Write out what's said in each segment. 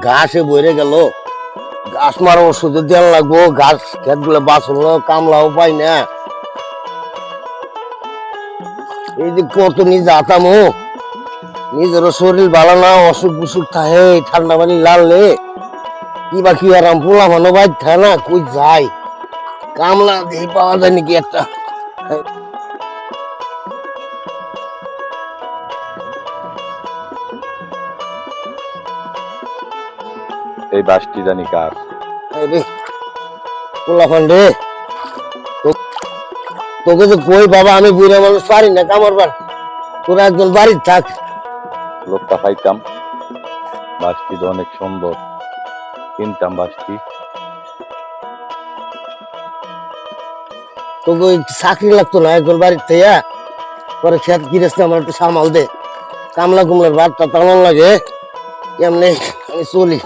ঘাসে বইরে গেল, ঘাস মারা ওষুধ দেওয়া লাগবো, ঘাস খেত গুলো বাঁচলো, কামলাও পাই না। এই যে কত নিজে আতামো, নিজেরও শরীর ভালো না, অসুখ বিসুখ থাকে, ঠান্ডা পানি লাললে কিবা কি আরাম পোলা মানো বাইর থাকে না, কই যায় কামলা দিয়ে পাওয়া যায় নাকি একটা। এই বাসটি জানি কার? পোলাফান্ডে তোকে তো কই বাবা, আমি বুড়া মানুষ পারি না কামারবার, তোরা একজন বাড়ির থাক। লোকটা পাইতাম, বাসটি তো অনেক সুন্দর, কিনতাম বাসটি। তোকে চাকরি লাগতো না একজন বাড়ির থেকে, পরে খেত গিরেছ আমার একটু সামাল দে, কামলা কুমলার ভাতটা টানান লাগে, এমনি আমি চলি।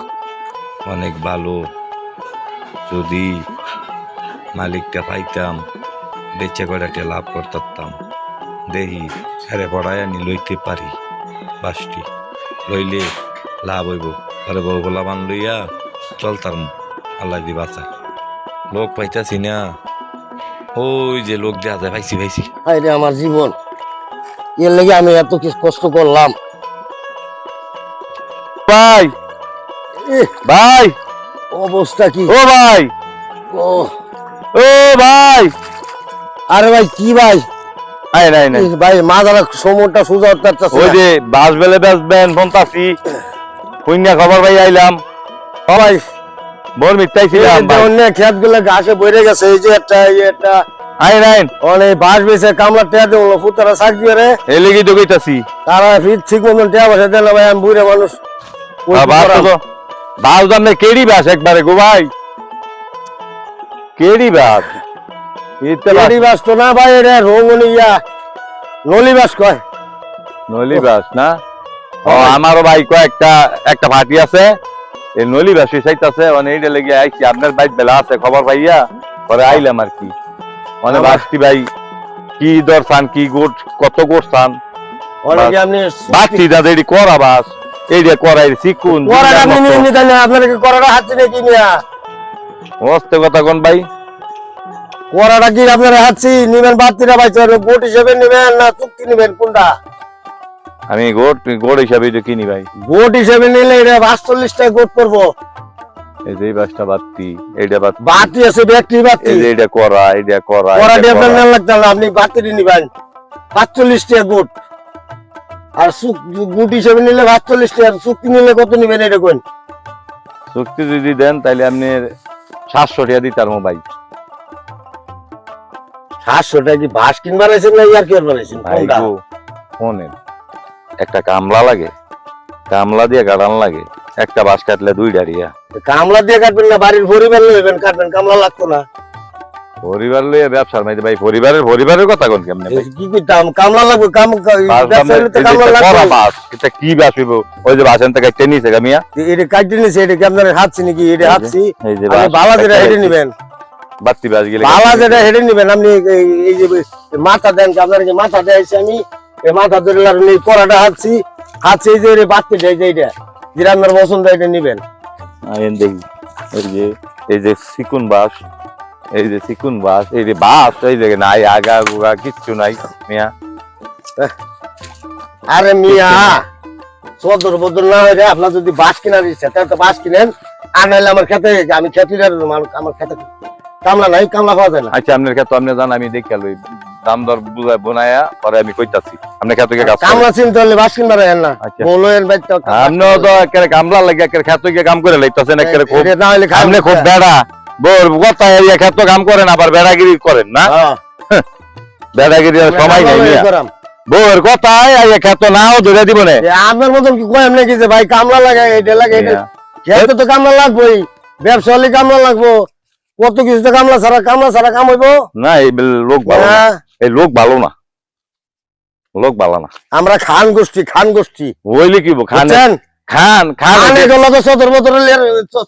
অনেক ভালো, যদি মালিকটা পাইতাম বেচে করে লাভ করতাম। দেখি হেরে পড়ায় আনি লইতে পারি, বাসটি লইলে লাভ হইব। আরে বউ গোলা বান লইয়া চলতাম, আল্লাহ দি বাঁচায়। লোক পাইতাছি না, ওই যে লোক দেয়া যায়, পাইছি। আরে আমার জীবন, এর লেগে আমি এত কিছু কষ্ট করলাম। ভাই ভাই, অবস্থা কি? ও ভাই, ও ও ভাই, আরে ভাই কি ভাই? আয় নাই নাই ভাই মাথার সমুদ্রটা সোজা হতে চাচ্ছে। ওই যে বাস বেলে বেচবেন বন্তাছি, কইনা খবর ভাই আইলাম। ভাই বল মিটাইছিলাম অন্য খেত গুলো ঘাসে বইরে গেছে, এই যে একটা আয় নাই অনেক বাস বেছে কামলা টেয়া দেবো ফুতারা চাকরি রে, এই লেগে তো কইতাছি। তারা ঠিক মতন টেয়া বসে দেন ভাই, আমি বুড়ে মানুষ। বাস দামে কেডি বাস একবারে গো ভাই, কেডি বাস? কেডি বাস তো না ভাই, এটা রঙনি ইয়া নলি বাস কয়। নলি বাস না? ও আমারও ভাই একটা ভাটি আছে, এই নলি বাসি চাইতাছে, মানে এইটা লেগে আইছি। আপনার বাইক বেলা আছে খবর পাইয়া পরে আইলাম আর কি। মানে বাসটি ভাই কি দর চান, কি গোট কত গোট চান? অনেকে আপনি বাসটি দাদা এটি করা বাস, এইটা করাই চিকুন করাটা আপনি নিয়ে নিতেন না, আপনাকে করাটা হাতে নাকি নিয়া মস্তে কথা কোন ভাই? করাটা কি আপনারা হাতছি নিবেন, বাড়তিরা পাইতে পারবেন, গোট হিসেবে নিবেন না চুক্তি নিবেন কোনটা? আমি গোট হিসাবে এটা কিনি ভাই। গোট হিসেবে নিলে এটা ৪২ গোট করবো। এই যে বাসটা বাতি, এইটা বাতি আছে, ব্যক্তি বাতি, এই যে এটা করা করাটি আপনার না লাগতে হবে, আপনি বাতিটি নিবেন ৪৫ গোট। আর গোট হিসেবে নিলে ৪৫, আর চুক্তি নিলে কত নিবেন এটা কোন? চুক্তি যদি দেন তাহলে আপনি ৭০০ টাকা দিতার মোবাইল। ৭০০ টাকা কি বাস কিনবার আছেন না ইয়ার কিনবার আছেন? ফোনের একটা কামলা লাগে, কামলা দিয়ে গাড়ান লাগে, একটা বাস কাটলে ২ ডাড়িয়া। কামলা দিয়ে কাটবেন না বাড়ির পরিবার লইবেন, কাটবেন, কামলা লাগতো না। পরিবার লইয়া ব্যবসার মাইতে ভাই, পরিবারের কথা কোন কেমনে ভাই? কি কইতাম, কামলা লাগবে, এটা কি বাস হইব? ওই যে বাসেন থেকে একটা নিছে গামিয়া, এটা কাটতে নিছে, এটা কি আপনার হাতছি নাকি? এটা হাতছি, এই যে বাবা যেটা হেডে নিবেন, বাতি বাস গেলে বাবা যেটা হেডে নিবেন। আপনি এই যে মাথা দেন, আপনার যে মাথা দেয়ছি আমি, এই মাথা ধরে করাটা হাতছি, এই যে বাতি দেয় যে এটা যেটা আপনার পছন্দ, এটা নিবেন। দেখি এই যে চিকুন বাস, এই যে চিকুন বাস, এই যে বাস এই যে নাই, আগা গুগা কিচ্ছু নাই মিয়া। আরে মিয়া সদর বদর না হয়ে যায়, আপনার যদি বাস কেনার ইচ্ছা তাহলে তো বাস কিনেন, আর নাহলে আমার খেতে, আমি খেতিদার মানুষ, আমার খেতে কামলা নাই, কামলা পাওয়া যায় না। আচ্ছা আপনার ক্ষেত্রে আপনি জান, আমি দেখে লই দাম দর বুঝায় বোনায়া পরে আমি কইতাছি। আপনার ক্ষেত্রে কামলা চিনতে হলে বাস কিনবার হয় না, বলেন ভাই তো আপনিও তো একেবারে কামলা লাগে, একেবারে ক্ষেত্রে গিয়ে কাম করে লাইতাছেন, একেবারে খুব আপনি খুব বেড়া বোর কথা এরিয়া ক্ষেত্রে কাম করেন, আবার বেড়াগিরি করেন না? বেড়াগিরি সময় নাই বউর কথায় ক্ষেত্র নাও ধরে দিব না। আপনার মতন কি কয় এমনি কি যে ভাই কামলা লাগে, এটা লাগে, এটা খেতে তো কামলা লাগবেই, ব্যবসা হলে কামলা লাগবো, কত কিছু তো কামলা ছাড়া কাম হইব না। এই লোক ভালো না, এই লোক ভালো না, লোক ভালো না। আমরা খান গোষ্ঠী বইলে কি খান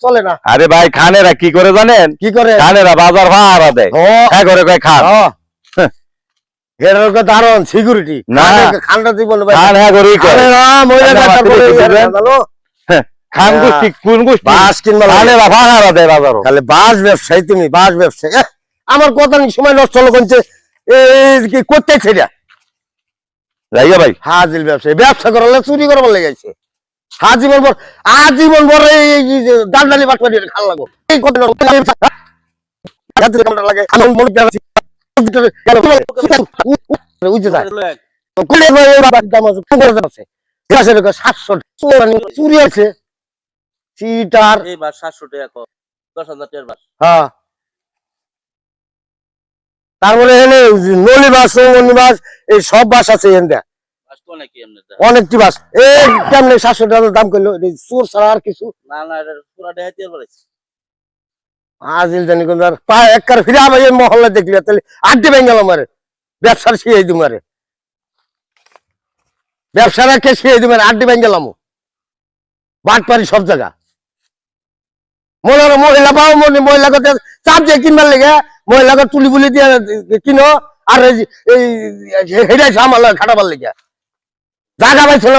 চলে না। আরে ভাই খানেরা কি করে জানেন? কি করে? খানেরা বাজার ভাড়া দেয়, খান হেরার কথা দারুণ সিকিউরিটি না। খান্ডা জীবন ভাই খান হ্যাঁ করেই কয়। আরে না মহিলা আপনি ডাক্তার আমার বলে থেকে হেরা বুঝবেন? জানো? খান না। গোষ্ঠী কোন গোষ্ঠী বাস কিনবা লাগে। খানে বা ভাড়া দেয় বাজারও খালি বাস ব্যবসায়ী তুমি বাস ব্যবসায়ী আমার কথা নেই সময় নষ্ট হলো কোনছে কি করতেছে এটা যাইয়া ভাই হাজিল ব্যবসায়ী ব্যবসা করালে চুরি করবার লেগেছে আজীবন ভর এই যে দান্ডালি বাটপাটি খাল লাগো এই কথা লাগে আমার মনে আছে উঠে যায় কোলে ভাই ওর বাবার দাম আছে 700 চুরি আছে চিটার এই বাস 700 টাকা কম 10,000 টাকার বাস হ্যাঁ তারপরে এনে নলি বাস রঙ্গনি বাস এই সব বাস আছে এখানে বাস তো অনেকই এমনি অনেকটি বাস এই কেমনে 700 টাকা দাম করলো চোর ছাড়া আর কিছু না না এটা পুরা দেখাইতে পারছি আজিল জানি কোন পা একবার ফিরে আবার এই মহল্লা দেখলি তাহলে আড্ডি ভেঙ্গেল আমারে ব্যবসার শিয়ে দিই মারে ব্যবসার কে শিয়ে দিই মারে আড্ডি ভেঙ্গেলাম বাট পারি সব জায়গা মহিলা পাও মহিলা কথা চাপ দিয়ে কিনবার লেগে মহিলাকে তুলি বুলি দিয়ে কিনো আর এই হেডাই সামাল খাটাবার লেগে জায়গা পাইছিল